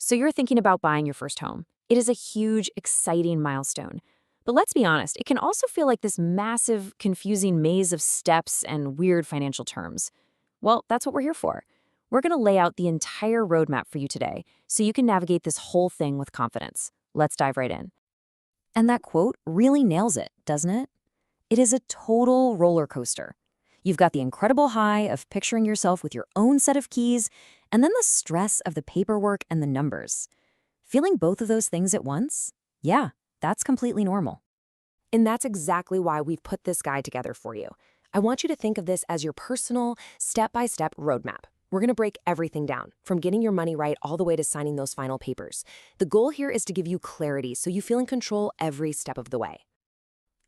So you're thinking about buying your first home. It is a huge, exciting milestone. But let's be honest, it can also feel like this massive, confusing maze of steps and weird financial terms. Well, that's what we're here for. We're going to lay out the entire roadmap for you today so you can navigate this whole thing with confidence. Let's dive right in. And that quote really nails it, doesn't it? It is a total roller coaster. You've got the incredible high of picturing yourself with your own set of keys, and then the stress of the paperwork and the numbers. Feeling both of those things at once? Yeah, that's completely normal. And that's exactly why we've put this guide together for you. I want you to think of this as your personal, step-by-step roadmap. We're going to break everything down, from getting your money right all the way to signing those final papers. The goal here is to give you clarity so you feel in control every step of the way.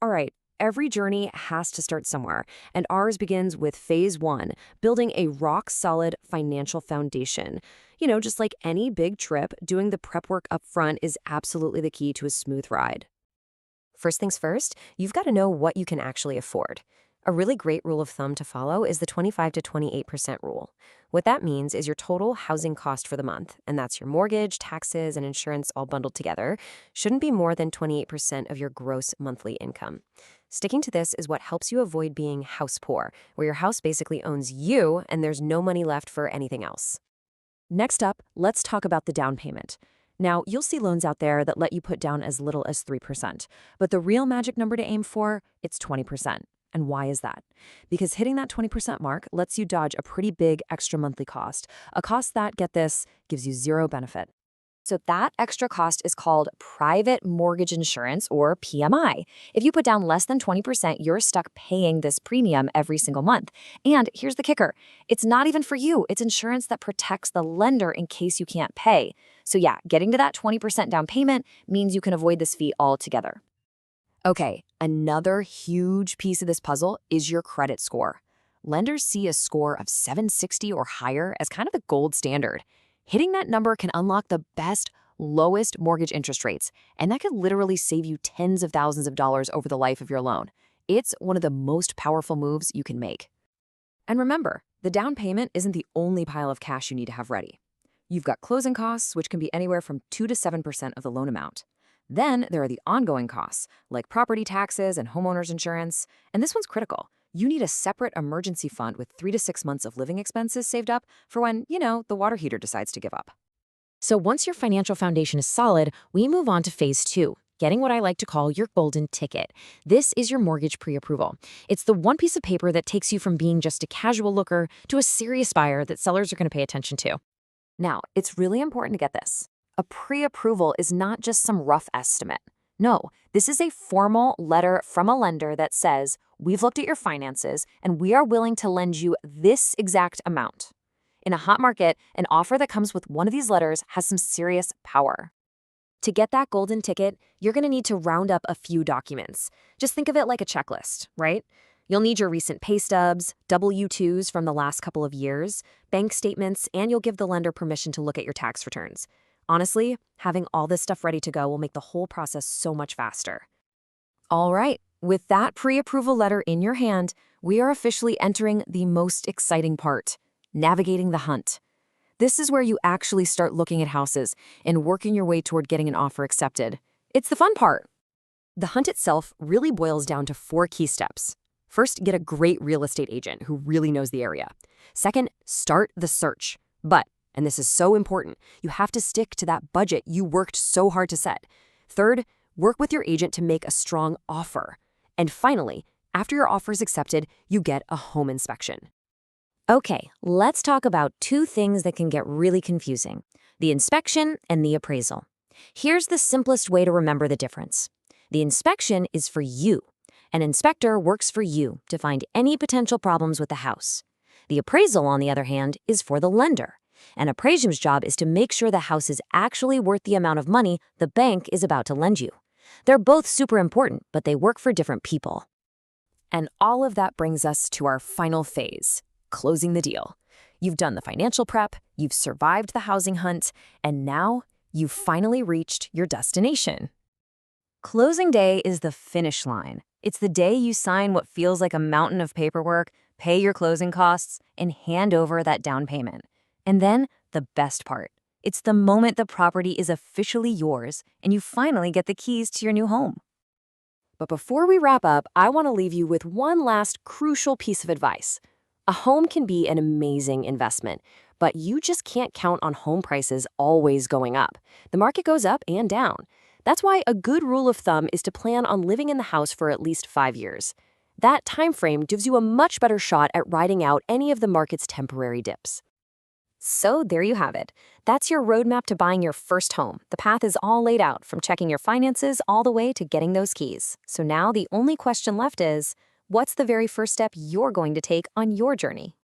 All right, every journey has to start somewhere, and ours begins with phase 1, building a rock-solid financial foundation. Just like any big trip, doing the prep work up front is absolutely the key to a smooth ride. First things first, you've got to know what you can actually afford. A really great rule of thumb to follow is the 25 to 28% rule. What that means is your total housing cost for the month, and that's your mortgage, taxes, and insurance all bundled together, shouldn't be more than 28% of your gross monthly income. Sticking to this is what helps you avoid being house poor, where your house basically owns you and there's no money left for anything else. Next up, let's talk about the down payment. Now, you'll see loans out there that let you put down as little as 3%, but the real magic number to aim for, it's 20%. And why is that? Because hitting that 20% mark lets you dodge a pretty big extra monthly cost, a cost that, get this, gives you zero benefit. So that extra cost is called private mortgage insurance, or PMI. If you put down less than 20%, you're stuck paying this premium every single month. And here's the kicker. It's not even for you. It's insurance that protects the lender in case you can't pay. So yeah, getting to that 20% down payment means you can avoid this fee altogether. Okay, another huge piece of this puzzle is your credit score. Lenders see a score of 760 or higher as kind of the gold standard. Hitting that number can unlock the best, lowest mortgage interest rates, and that could literally save you tens of thousands of dollars over the life of your loan. It's one of the most powerful moves you can make. And remember, the down payment isn't the only pile of cash you need to have ready. You've got closing costs, which can be anywhere from 2 to 7% of the loan amount. Then there are the ongoing costs, like property taxes and homeowner's insurance. And this one's critical. You need a separate emergency fund with 3 to 6 months of living expenses saved up for when, the water heater decides to give up. So once your financial foundation is solid, we move on to phase 2, getting what I like to call your golden ticket. This is your mortgage pre-approval. It's the one piece of paper that takes you from being just a casual looker to a serious buyer that sellers are going to pay attention to. Now, it's really important to get this. A pre-approval is not just some rough estimate. No, this is a formal letter from a lender that says, we've looked at your finances and we are willing to lend you this exact amount. In a hot market, an offer that comes with one of these letters has some serious power. To get that golden ticket, you're going to need to round up a few documents. Just think of it like a checklist, right? You'll need your recent pay stubs, W-2s from the last couple of years, bank statements, and you'll give the lender permission to look at your tax returns. Honestly, having all this stuff ready to go will make the whole process so much faster. All right, with that pre-approval letter in your hand, we are officially entering the most exciting part, navigating the hunt. This is where you actually start looking at houses and working your way toward getting an offer accepted. It's the fun part. The hunt itself really boils down to 4 key steps. First, get a great real estate agent who really knows the area. Second, start the search. But, and this is so important, you have to stick to that budget you worked so hard to set. Third, work with your agent to make a strong offer. And finally, after your offer is accepted, you get a home inspection. Okay, let's talk about 2 things that can get really confusing: the inspection and the appraisal. Here's the simplest way to remember the difference. The inspection is for you. An inspector works for you to find any potential problems with the house. The appraisal, on the other hand, is for the lender. An appraiser's job is to make sure the house is actually worth the amount of money the bank is about to lend you. They're both super important, but they work for different people. And all of that brings us to our final phase, closing the deal. You've done the financial prep, you've survived the housing hunt, and now you've finally reached your destination. Closing day is the finish line. It's the day you sign what feels like a mountain of paperwork, pay your closing costs, and hand over that down payment. And then, the best part. It's the moment the property is officially yours and you finally get the keys to your new home. But before we wrap up, I want to leave you with one last crucial piece of advice. A home can be an amazing investment, but you just can't count on home prices always going up. The market goes up and down. That's why a good rule of thumb is to plan on living in the house for at least 5 years. That time frame gives you a much better shot at riding out any of the market's temporary dips. So there you have it. That's your roadmap to buying your first home. The path is all laid out, from checking your finances all the way to getting those keys. So now the only question left is, what's the very first step you're going to take on your journey?